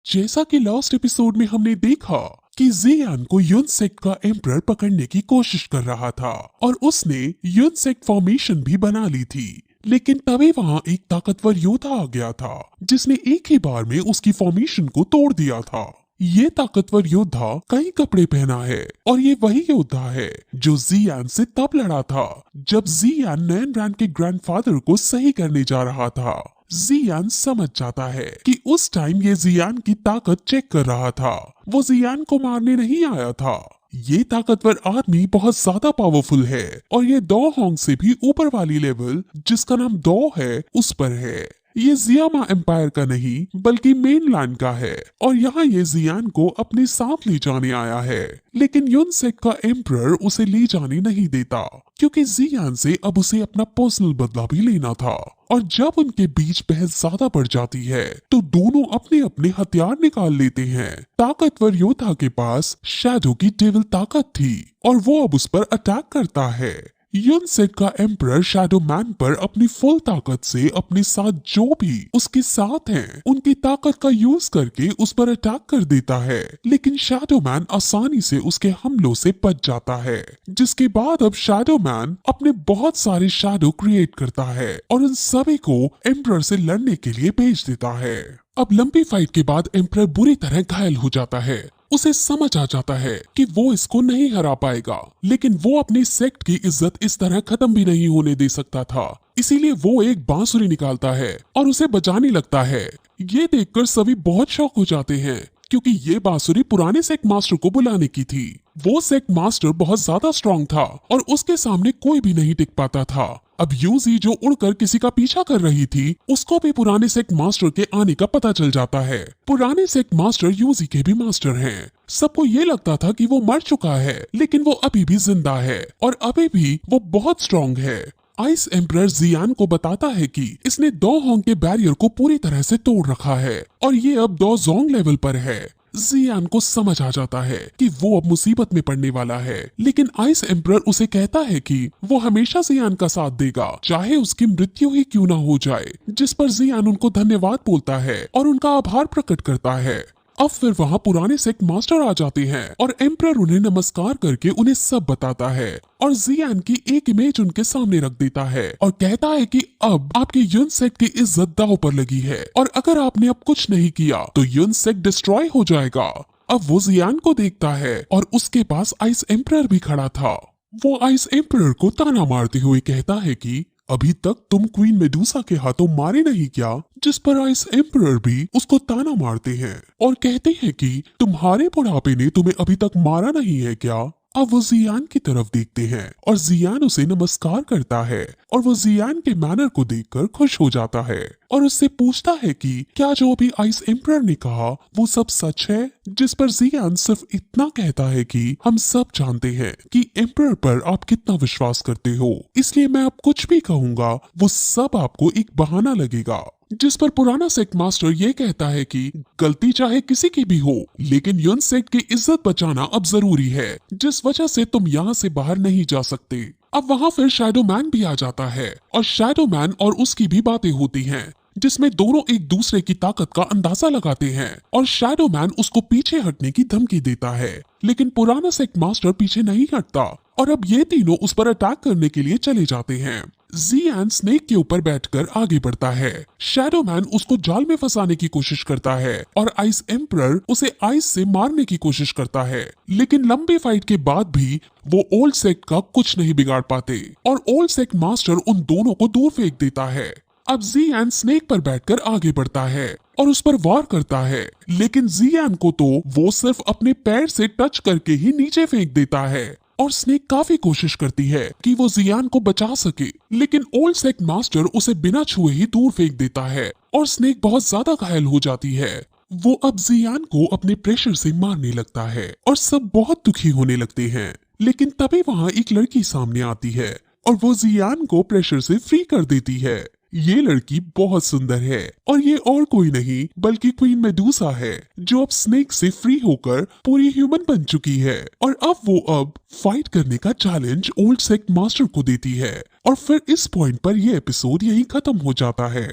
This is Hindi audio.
जैसा कि लास्ट एपिसोड में हमने देखा कि जियान को युन सेक्ट का एम्परर पकड़ने की कोशिश कर रहा था और उसने युन सेक्ट फॉर्मेशन भी बना ली थी। लेकिन तभी वहां एक ताकतवर योद्धा आ गया था जिसने एक ही बार में उसकी फॉर्मेशन को तोड़ दिया था। ये ताकतवर योद्धा कई कपड़े पहना है और ये वही योद्धा है जो जियान से तब लड़ा था जब जियान नयन रैन के ग्रैंडफादर को सही करने जा रहा था। जियान समझ जाता है कि उस टाइम ये जियान की ताकत चेक कर रहा था, वो जियान को मारने नहीं आया था। ये ताकतवर आदमी बहुत ज्यादा पावरफुल है और ये दो होंग से भी ऊपर वाली लेवल जिसका नाम दो है उस पर है। ये जियामा एम्पायर का नहीं बल्कि मेनलैंड का है और यहाँ ये जियान को अपने साथ ले जाने आया है। लेकिन युन सेक्ट का एम्परर उसे ले जाने नहीं देता क्योंकि जियान से अब उसे अपना पर्सनल बदला भी लेना था। और जब उनके बीच बहस ज्यादा बढ़ जाती है तो दोनों अपने अपने हथियार निकाल लेते हैं। ताकतवर योद्धा के पास शैडो की डेविल ताकत थी और वो अब उस पर अटैक करता है। युन सेक्ट का एम्परर शैडो मैन पर अपनी फुल ताकत से अपने साथ जो भी उसके साथ हैं उनकी ताकत का यूज करके उस पर अटैक कर देता है। लेकिन शैडो मैन आसानी से उसके हमलों से बच जाता है, जिसके बाद अब शैडो मैन अपने बहुत सारे शैडो क्रिएट करता है और उन सभी को एम्परर से लड़ने के लिए भेज देता है। अब लंबी फाइट के बाद एम्परर बुरी तरह घायल हो जाता है। उसे समझ आ जाता है कि वो इसको नहीं हरा पाएगा, लेकिन वो अपनी सेक्ट की इज्जत इस तरह खत्म भी नहीं होने दे सकता था। इसीलिए वो एक बांसुरी निकालता है और उसे बजाने लगता है। ये देखकर सभी बहुत शॉक हो जाते हैं क्योंकि ये बांसुरी पुराने सेक्ट मास्टर को बुलाने की थी। वो सेक्ट मास्टर बहुत ज्यादा स्ट्रॉन्ग था और उसके सामने कोई भी नहीं टिक पाता था। अब यूजी जो उड़कर किसी का पीछा कर रही थी उसको भी पुराने सेक्ट मास्टर के आने का पता चल जाता है। पुराने सेक्ट मास्टर यूजी के भी मास्टर हैं। सबको ये लगता था कि वो मर चुका है, लेकिन वो अभी भी जिंदा है और अभी भी वो बहुत स्ट्रॉन्ग है। आइस एम्परर जियान को बताता है कि इसने दो होंग के बैरियर को पूरी तरह से तोड़ रखा है और ये अब दो जोंग लेवल पर है। जियान को समझ आ जाता है कि वो अब मुसीबत में पड़ने वाला है, लेकिन आइस एम्परर उसे कहता है कि वो हमेशा जियान का साथ देगा चाहे उसकी मृत्यु ही क्यों ना हो जाए, जिस पर जियान उनको धन्यवाद बोलता है और उनका आभार प्रकट करता है। अब फिर वहाँ पुराने सेक्ट मास्टर आ जाते हैं और एम्परर उन्हें नमस्कार करके उन्हें सब बताता है और जियान की एक इमेज उनके सामने रख देता है और कहता है कि अब आपके युन सेक्ट की इज्जत दांव पर लगी है और अगर आपने अब कुछ नहीं किया तो युन सेक्ट डिस्ट्रॉय हो जाएगा। अब वो जियान को देखता है और उसके पास आइस एम्परर भी खड़ा था। वो आइस एम्परर को ताना मारते हुए कहता है कि अभी तक तुम क्वीन मेडुसा के हाथों मारे नहीं क्या, जिस पर आइस एम्परर भी उसको ताना मारते हैं और कहते हैं कि तुम्हारे बुढ़ापे ने तुम्हें अभी तक मारा नहीं है क्या। अब वो जियान की तरफ देखते हैं और जियान उसे नमस्कार करता है और वो जियान के मैनर को देखकर खुश हो जाता है और उससे पूछता है कि क्या जो अभी आइस एम्परर ने कहा वो सब सच है, जिस पर जियान सिर्फ इतना कहता है कि हम सब जानते हैं कि एम्परर पर आप कितना विश्वास करते हो, इसलिए मैं अब कुछ भी कहूंगा वो सब आपको एक बहाना लगेगा। जिस पर पुराना सेक्ट मास्टर ये कहता है कि गलती चाहे किसी की भी हो, लेकिन युन सेक्ट की इज्जत बचाना अब जरूरी है, जिस वजह से तुम यहाँ से बाहर नहीं जा सकते। अब वहाँ फिर शैडो मैन भी आ जाता है और शैडो मैन और उसकी भी बातें होती हैं, जिसमें दोनों एक दूसरे की ताकत का अंदाजा लगाते हैं और शैडो मैन उसको पीछे हटने की धमकी देता है, लेकिन पुराना सेक्ट मास्टर पीछे नहीं हटता और अब ये तीनों उस पर अटैक करने के लिए चले जाते हैं। जियान स्नेक के ऊपर बैठकर आगे बढ़ता है। शैडो मैन उसको जाल में फंसाने की कोशिश करता है और आइस एम्परर उसे आइस से मारने की कोशिश करता है, लेकिन लंबी फाइट के बाद भी वो ओल्ड सेक्ट का कुछ नहीं बिगाड़ पाते और ओल्ड सेक्ट मास्टर उन दोनों को दूर फेंक देता है। अब जियान स्नेक पर बैठकर आगे बढ़ता है और उस पर वार करता है, लेकिन जियान को तो वो सिर्फ अपने पैर से टच करके ही नीचे फेंक देता है और स्नेक काफी कोशिश करती है कि वो जियान को बचा सके, लेकिन ओल्ड सेक्ट मास्टर उसे बिना छुए ही दूर फेंक देता है और स्नेक बहुत ज्यादा घायल हो जाती है। वो अब जियान को अपने प्रेशर से मारने लगता है और सब बहुत दुखी होने लगते हैं, लेकिन तभी वहाँ एक लड़की सामने आती है और वो जियान को प्रेशर से फ्री कर देती है। ये लड़की बहुत सुंदर है और ये और कोई नहीं बल्कि क्वीन मेडुसा है, जो अब स्नेक से फ्री होकर पूरी ह्यूमन बन चुकी है और अब वो फाइट करने का चैलेंज ओल्ड सेक्ट मास्टर को देती है और फिर इस पॉइंट पर ये एपिसोड यही खत्म हो जाता है।